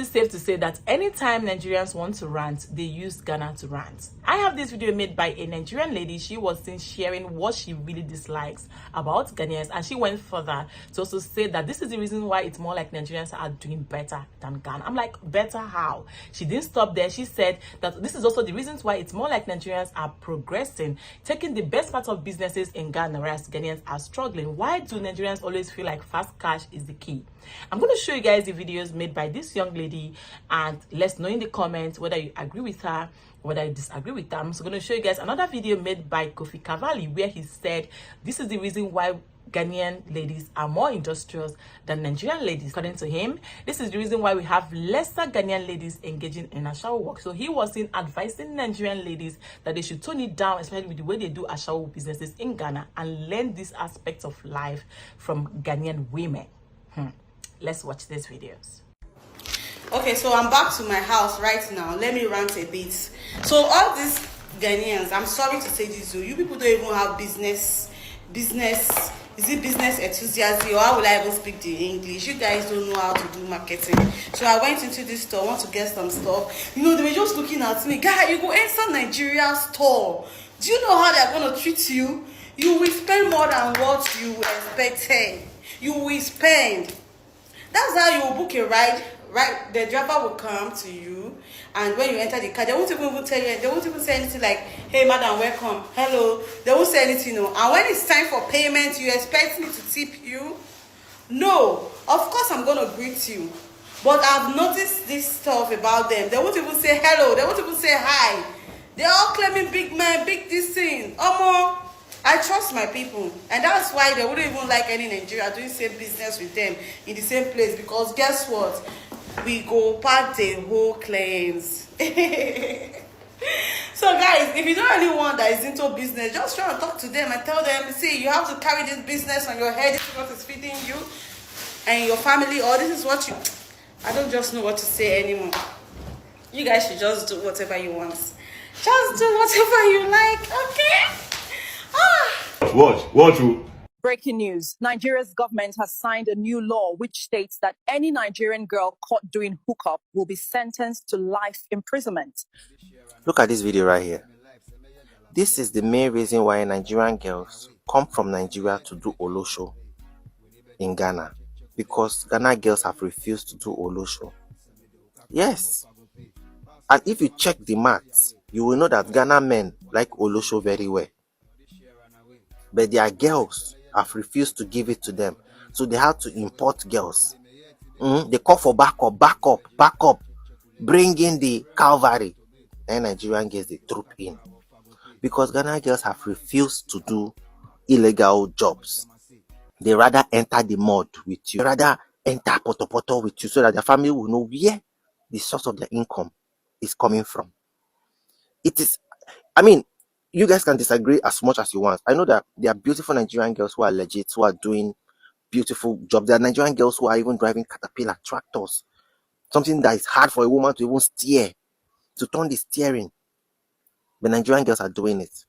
it safe to say that anytime Nigerians want to rant, they use Ghana to rant? I have this video made by a Nigerian lady. She was seen sharing what she really dislikes about Ghanaians, and she went further to also say that this is the reason why it's more like Nigerians are doing better than Ghana. I'm like, better how? She didn't stop there. She said that this is also the reasons why it's more like Nigerians are progressing, taking the best part of businesses in Ghana, whereas Ghanaians are struggling. Why do Nigerians always feel like fast cash is the key? I'm going to show you guys the videos made by this young lady, and let's know in the comments whether you agree with her, whether you disagree with her. I'm also going to show you guys another video made by Kofi Cavalli, where he said this is the reason why Ghanaian ladies are more industrious than Nigerian ladies. According to him, this is the reason why we have lesser Ghanaian ladies engaging in Ashawo work. So he was advising Nigerian ladies that they should tone it down, especially with the way they do Ashawo businesses in Ghana, and learn these aspects of life from Ghanaian women. Let's watch these videos. Okay, so I'm back to my house right now. Let me rant a bit. So all these Ghanaians, I'm sorry to say this, you people don't even have business, is it business enthusiasm, or how will I even speak the English? You guys don't know how to do marketing. So I went into this store, want to get some stuff. You know, they were just looking at me. Guy, you go enter Nigeria store. Do you know how they're going to treat you? You will spend more than what you expected. You will spend. That's how you will book a ride. Right, the driver will come to you, and when you enter the car, they won't even tell you. They won't even say anything like, "Hey, madam, welcome, hello." They won't say anything, no. And when it's time for payment, you expect me to tip you? No, of course I'm gonna greet you, but I've noticed this stuff about them. They won't even say hello. They won't even say hi. They're all claiming big man, big this thing. I trust my people, and that's why they wouldn't even like any Nigeria doing same business with them in the same place, because guess what? We go part the whole claims. So guys, if you know anyone that is into business, just try to talk to them and tell them, see, you have to carry this business on your head. This is what is feeding you and your family, or this is what you... I don't just know what to say anymore. You guys should just do whatever you want. Just do whatever you like, okay? Watch you. Breaking news. Nigeria's government has signed a new law which states that any Nigerian girl caught doing hookup will be sentenced to life imprisonment. Look at this video right here. This is the main reason why Nigerian girls come from Nigeria to do Olosho in Ghana. Because Ghana girls have refused to do Olosho. Yes. And if you check the maths, you will know that Ghana men like Olosho very well. But their girls have refused to give it to them. So they have to import girls. They call for backup. Bring in the cavalry. And Nigerian girls, they troop in. Because Ghana girls have refused to do illegal jobs. They rather enter the mud with you. They rather enter poto with you, so that their family will know where the source of their income is coming from. It is, you guys can disagree as much as you want. I know that there are beautiful Nigerian girls who are legit, who are doing beautiful jobs. There are Nigerian girls who are even driving caterpillar tractors. Something that is hard for a woman to even steer, to turn the steering. But Nigerian girls are doing it.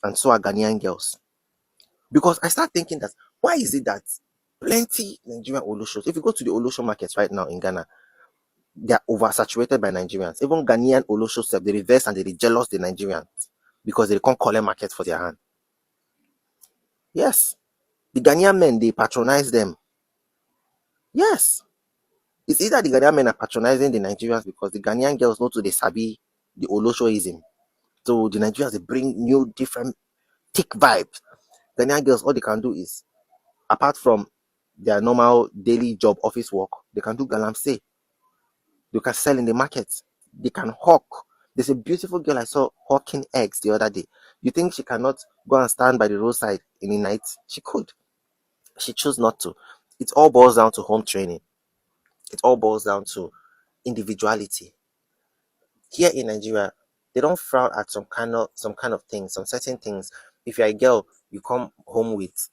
And so are Ghanaian girls. Because I start thinking that, why is it that plenty Nigerian Oloshos, if you go to the Olosho markets right now in Ghana, they are oversaturated by Nigerians. Even Ghanaian Oloshos, they reverse and they jealous the Nigerians, because they can't collect market for their hand. Yes. The Ghanaian men, they patronize them. Yes. It's either the Ghanaian men are patronizing the Nigerians because the Ghanaian girls know to the sabi the Oloshoism. So the Nigerians, they bring new, different, thick vibes. Ghanaian girls, all they can do is, apart from their normal daily job, office work, they can do galamsey. They can sell in the market. They can hawk. There's a beautiful girl I saw hawking eggs the other day. You think she cannot go and stand by the roadside in the night? She could. She chose not to. It all boils down to home training. It all boils down to individuality. Here in Nigeria, they don't frown at some kind of things, some certain things. If you're a girl, you come home with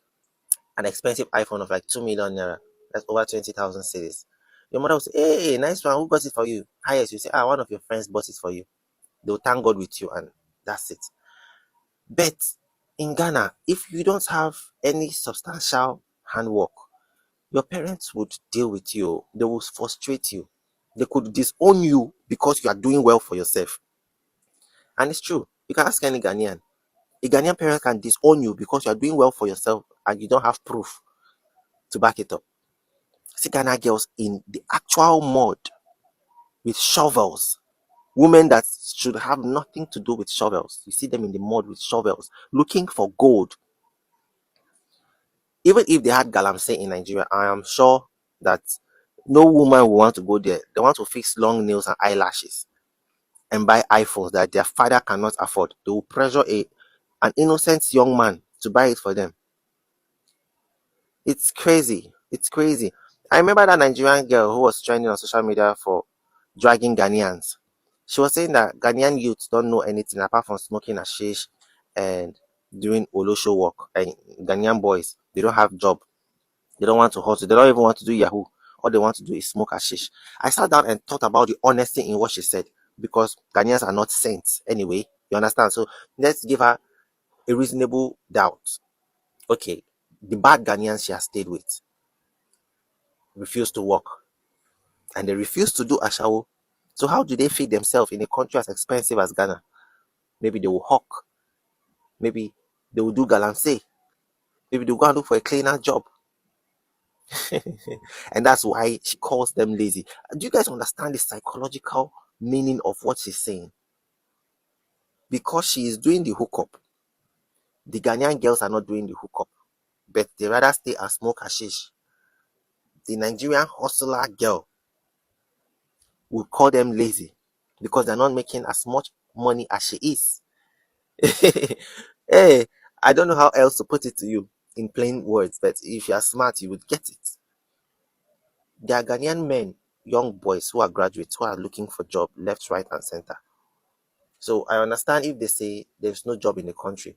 an expensive iPhone of like 2 million naira. That's over 20,000 cedis. Your mother will say, "Hey, nice one. Who got it for you?" Highest, you say, "One of your friends bought it for you." They'll thank God with you, and that's it. But in Ghana, if you don't have any substantial handwork, your parents would deal with you. They will frustrate you. They could disown you because you are doing well for yourself. And it's true. You can ask any Ghanaian. A Ghanaian parent can disown you because you are doing well for yourself and you don't have proof to back it up. See Ghana girls in the actual mud with shovels. Women that should have nothing to do with shovels. You see them in the mud with shovels, looking for gold. Even if they had galamsey in Nigeria, I am sure that no woman will want to go there. They want to fix long nails and eyelashes and buy iPhones that their father cannot afford. They will pressure an innocent young man to buy it for them. It's crazy. It's crazy. I remember that Nigerian girl who was trending on social media for dragging Ghanaians. She was saying that Ghanaian youths don't know anything apart from smoking hashish and doing olosho work. And Ghanaian boys, they don't have job. They don't want to hustle. They don't even want to do Yahoo. All they want to do is smoke hashish. I sat down and thought about the honesty in what she said, because Ghanaians are not saints anyway. You understand? So let's give her a reasonable doubt. Okay, the bad Ghanaians she has stayed with refuse to work, and they refuse to do Ashawo. So how do they feed themselves in a country as expensive as Ghana? Maybe they will hawk. Maybe they will do galamsey. Maybe they'll go and look for a cleaner job. And that's why she calls them lazy. Do you guys understand the psychological meaning of what she's saying? Because she is doing the hookup. The Ghanaian girls are not doing the hookup, but they rather stay and smoke hashish. The Nigerian hustler girl will call them lazy because they're not making as much money as she is. Hey, I don't know how else to put it to you in plain words, but if you are smart, you would get it. There are Ghanaian men, young boys who are graduates, who are looking for job left, right, and center. So I understand if they say there's no job in the country.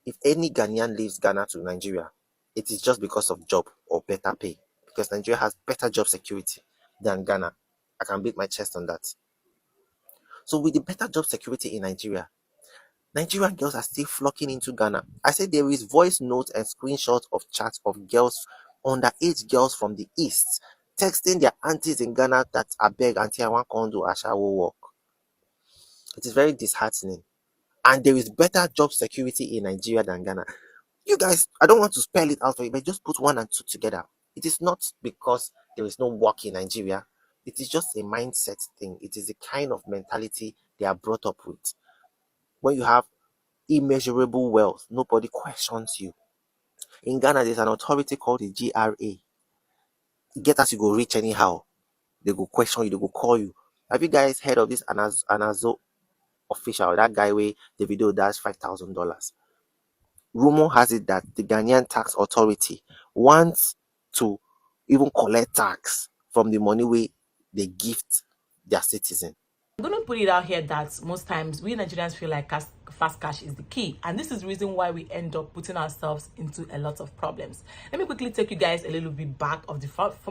If any Ghanaian leaves Ghana to Nigeria, it is just because of job or better pay. Because Nigeria has better job security than Ghana. I can beat my chest on that. So with the better job security in Nigeria, Nigerian girls are still flocking into Ghana. I said there is voice notes and screenshots of chats of girls, underage girls from the east, texting their aunties in Ghana that I beg auntie I want to do Ashawo work. It is very disheartening. And there is better job security in Nigeria than Ghana. You guys, I don't want to spell it out for you, but just put one and two together. It is not because there is no work in Nigeria. It is just a mindset thing. It is a kind of mentality they are brought up with. When you have immeasurable wealth, nobody questions you. In Ghana, there's an authority called the GRA. Get us, you go rich anyhow. They go question you, they go call you. Have you guys heard of this Anazo official? That guy where the video does $5,000. Rumor has it that the Ghanaian tax authority wants to even collect tax from the money where they gift their citizen. I'm going to put it out here that most times we Nigerians feel like fast cash is the key, and this is the reason why we end up putting ourselves into a lot of problems. Let me quickly take you guys a little bit back of the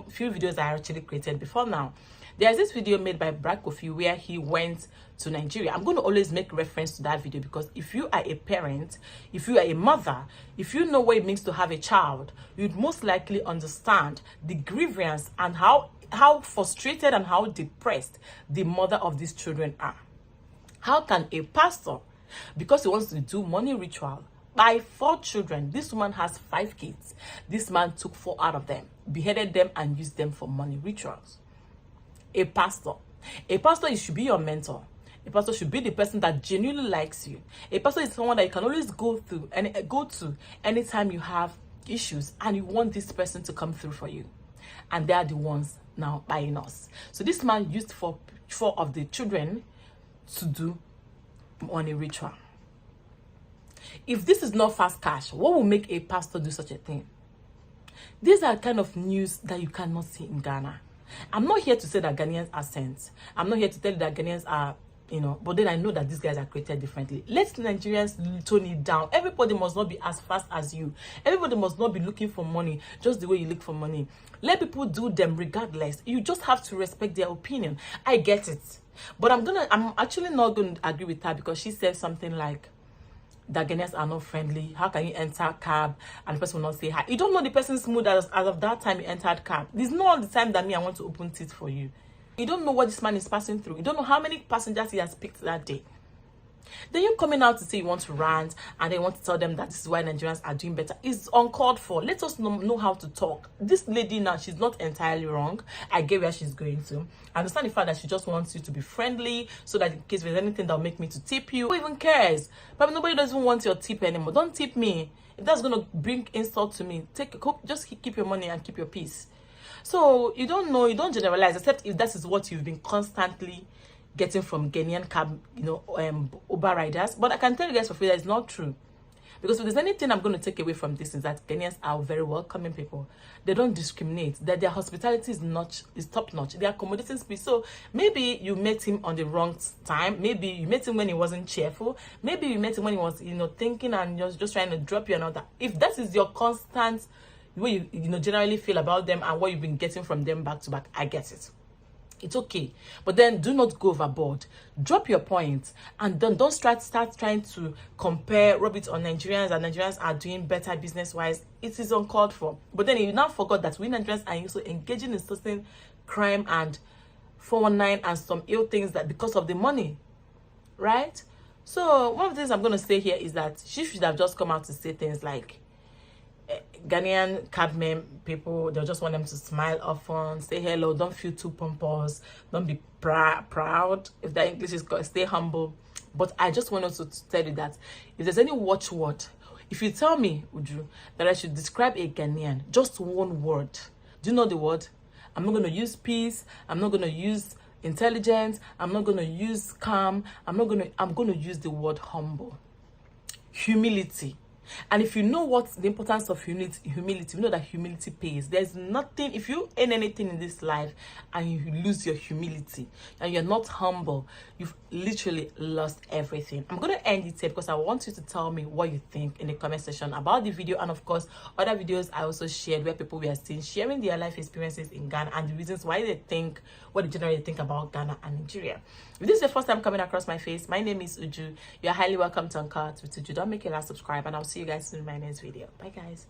few videos I actually created before now. There's this video made by Brad Kofi where he went to Nigeria. I'm going to always make reference to that video because if you are a parent, if you are a mother, if you know what it means to have a child, you'd most likely understand the grievance and how frustrated and how depressed the mother of these children are. How can a pastor, because he wants to do money ritual, buy 4 children? This woman has 5 kids. This man took 4 out of them, beheaded them, and used them for money rituals. A pastor should be your mentor. A pastor should be the person that genuinely likes you. A pastor is someone that you can always go to anytime you have issues and you want this person to come through for you. And they are the ones now buying us. So this man used 4 of the children to do money ritual. If this is not fast cash, what will make a pastor do such a thing? These are kind of news that you cannot see in Ghana. I'm not here to say that Ghanaians are saints. I'm not here to tell you that Ghanaians are, but then I know that these guys are created differently. Let Nigerians tone it down. Everybody must not be as fast as you. Everybody must not be looking for money just the way you look for money. Let people do them regardless. You just have to respect their opinion. I get it. But I'm actually not going to agree with her because she said something like that Ghanaians are not friendly. How can you enter a cab and the person will not say hi? You don't know the person's mood as of that time you entered cab. This is not all the time that I want to open teeth for you. You don't know what this man is passing through. You don't know how many passengers he has picked that day. Then you coming out to say you want to rant and then want to tell them that this is why Nigerians are doing better. It's uncalled for. Let us know how to talk. This lady now, she's not entirely wrong. I get where she's going to. I understand the fact that she just wants you to be friendly so that in case there's anything that will make me to tip you. Who even cares? But nobody doesn't want your tip anymore. Don't tip me. If that's going to bring insult to me, just keep your money and keep your peace. So you don't know, you don't generalize, except if that is what you've been constantly getting from Ghanaian cab, Uber riders. But I can tell you guys for free that it's not true. Because if there's anything I'm going to take away from this is that Ghanaians are very welcoming people. They don't discriminate. That their hospitality is top notch. They are accommodating speed. So maybe you met him on the wrong time. Maybe you met him when he wasn't cheerful. Maybe you met him when he was, thinking and just trying to drop you and all that. If that is your constant way you generally feel about them and what you've been getting from them back to back, I get it. It's okay, but then do not go overboard. Drop your points and then don't start trying to compare, rub it on Nigerians, and Nigerians are doing better business wise. It is uncalled for. But then you now forgot that we Nigerians are also engaging in certain crime and 419 and some ill things that because of the money, right? So one of the things I'm going to say here is that she should have just come out to say things like, Ghanaian cabmen people, they'll just want them to smile often, say hello, don't feel too pompous, don't be proud. If that English is called, stay humble. But I just want also to tell you that if there's any watchword, if you tell me, Uju, that I should describe a Ghanaian, just one word, do you know the word? I'm not going to use peace, I'm not going to use intelligence, I'm not going to use calm, I'm going to use the word humble. Humility. And if you know what the importance of humility, you know that humility pays. There's nothing, if you earn anything in this life and you lose your humility and you're not humble, you've literally lost everything. I'm going to end it here because I want you to tell me what you think in the comment section about the video, and of course other videos I also shared where people we are seeing sharing their life experiences in Ghana and the reasons why they think, what they generally think about Ghana and Nigeria. If this is your first time coming across my face, my name is Uju. You're highly welcome to Uncut with Uju. Don't make a last subscribe, and I'll see you guys soon in my next video. Bye guys.